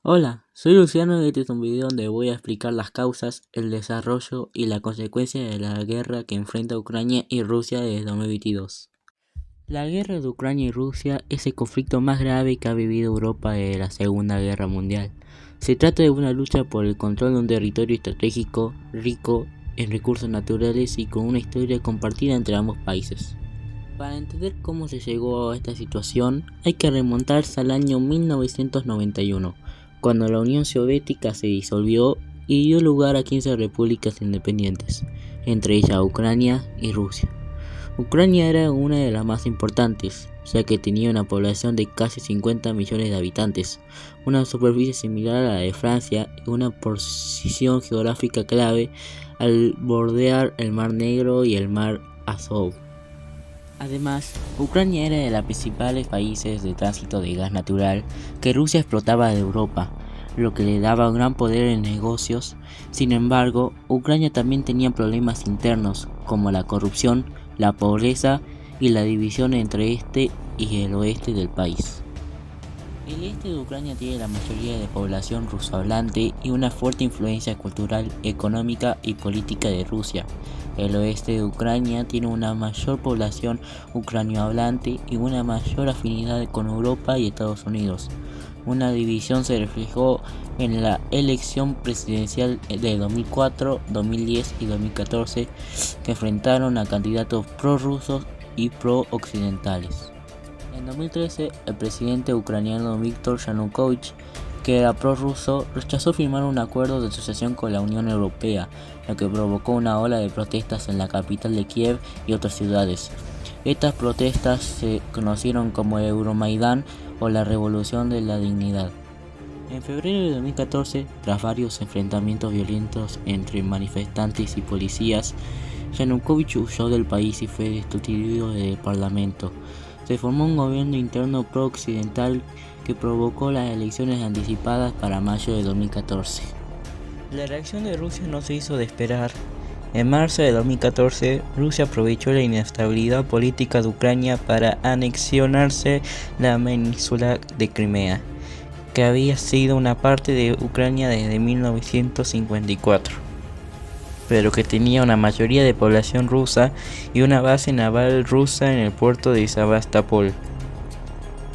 Hola, soy Luciano y este es un video donde voy a explicar las causas, el desarrollo y la consecuencia de la guerra que enfrenta Ucrania y Rusia desde 2022. La guerra de Ucrania y Rusia es el conflicto más grave que ha vivido Europa desde la Segunda Guerra Mundial. Se trata de una lucha por el control de un territorio estratégico, rico en recursos naturales y con una historia compartida entre ambos países. Para entender cómo se llegó a esta situación, hay que remontarse al año 1991, cuando la Unión Soviética se disolvió y dio lugar a 15 repúblicas independientes, entre ellas Ucrania y Rusia. Ucrania era una de las más importantes, ya que tenía una población de casi 50 millones de habitantes, una superficie similar a la de Francia y una posición geográfica clave al bordear el Mar Negro y el Mar Azov. Además, Ucrania era de los principales países de tránsito de gas natural que Rusia explotaba de Europa, lo que le daba un gran poder en negocios. Sin embargo, Ucrania también tenía problemas internos, como la corrupción, la pobreza y la división entre este y el oeste del país. El este de Ucrania tiene la mayoría de población rusohablante y una fuerte influencia cultural, económica y política de Rusia. El oeste de Ucrania tiene una mayor población ucraniano-hablante y una mayor afinidad con Europa y Estados Unidos. Una división se reflejó en la elección presidencial de 2004, 2010 y 2014, que enfrentaron a candidatos prorrusos y pro-occidentales. En 2013, el presidente ucraniano Viktor Yanukovych, que era prorruso, rechazó firmar un acuerdo de asociación con la Unión Europea, lo que provocó una ola de protestas en la capital de Kiev y otras ciudades. Estas protestas se conocieron como el Euromaidán o la Revolución de la Dignidad. En febrero de 2014, tras varios enfrentamientos violentos entre manifestantes y policías, Yanukovych huyó del país y fue destituido del parlamento. Se formó un gobierno interno pro-occidental que provocó las elecciones anticipadas para mayo de 2014. La reacción de Rusia no se hizo de esperar. En marzo de 2014, Rusia aprovechó la inestabilidad política de Ucrania para anexionarse la península de Crimea, que había sido una parte de Ucrania desde 1954, pero que tenía una mayoría de población rusa y una base naval rusa en el puerto de Sebastopol.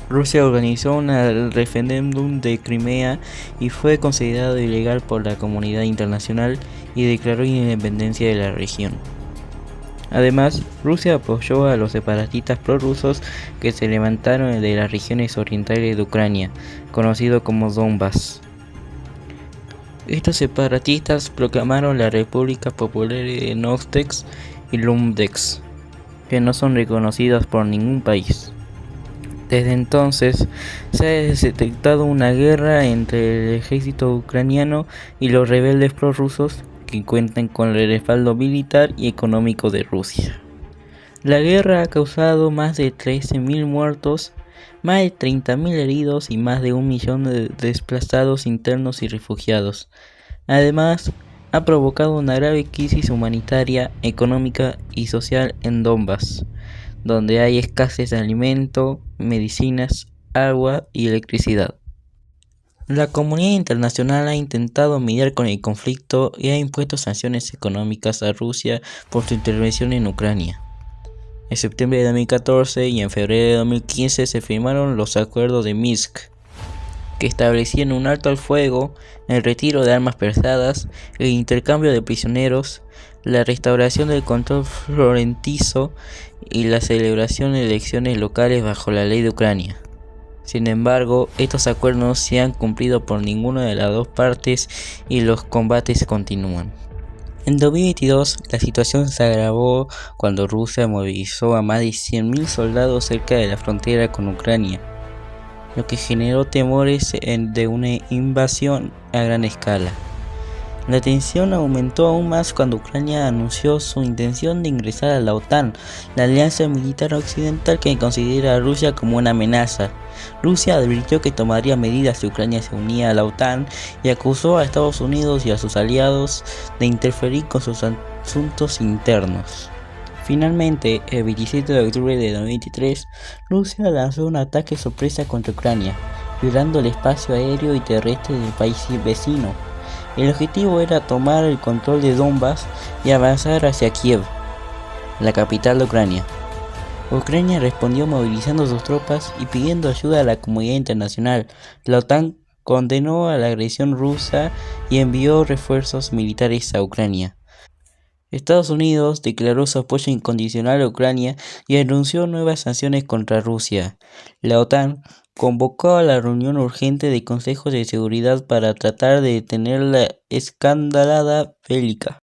Rusia organizó un referéndum de Crimea y fue considerado ilegal por la comunidad internacional y declaró independencia de la región. Además, Rusia apoyó a los separatistas prorrusos que se levantaron de las regiones orientales de Ucrania, conocido como Donbass. Estos separatistas proclamaron la República Popular de Donetsk y Luhansk, que no son reconocidas por ningún país. Desde entonces, se ha detectado una guerra entre el ejército ucraniano y los rebeldes prorrusos que cuentan con el respaldo militar y económico de Rusia. La guerra ha causado más de 13.000 muertos, más de 30.000 heridos y más de 1 millón de desplazados internos y refugiados. Además, ha provocado una grave crisis humanitaria, económica y social en Donbass, donde hay escasez de alimento, medicinas, agua y electricidad. La comunidad internacional ha intentado mediar con el conflicto y ha impuesto sanciones económicas a Rusia por su intervención en Ucrania. En septiembre de 2014 y en febrero de 2015 se firmaron los acuerdos de Minsk, que establecían un alto al fuego, el retiro de armas pesadas, el intercambio de prisioneros, la restauración del control fronterizo y la celebración de elecciones locales bajo la ley de Ucrania. Sin embargo, estos acuerdos no se han cumplido por ninguna de las dos partes y los combates continúan. En 2022, la situación se agravó cuando Rusia movilizó a más de 100.000 soldados cerca de la frontera con Ucrania, lo que generó temores de una invasión a gran escala. La tensión aumentó aún más cuando Ucrania anunció su intención de ingresar a la OTAN, la alianza militar occidental que considera a Rusia como una amenaza. Rusia advirtió que tomaría medidas si Ucrania se unía a la OTAN y acusó a Estados Unidos y a sus aliados de interferir con sus asuntos internos. Finalmente, el 27 de octubre de 2023, Rusia lanzó un ataque sorpresa contra Ucrania, violando el espacio aéreo y terrestre del país vecino. El objetivo era tomar el control de Donbass y avanzar hacia Kiev, la capital de Ucrania. Ucrania respondió movilizando sus tropas y pidiendo ayuda a la comunidad internacional. La OTAN condenó a la agresión rusa y envió refuerzos militares a Ucrania. Estados Unidos declaró su apoyo incondicional a Ucrania y anunció nuevas sanciones contra Rusia. La OTAN convocó a la reunión urgente del Consejo de Seguridad para tratar de detener la escalada bélica.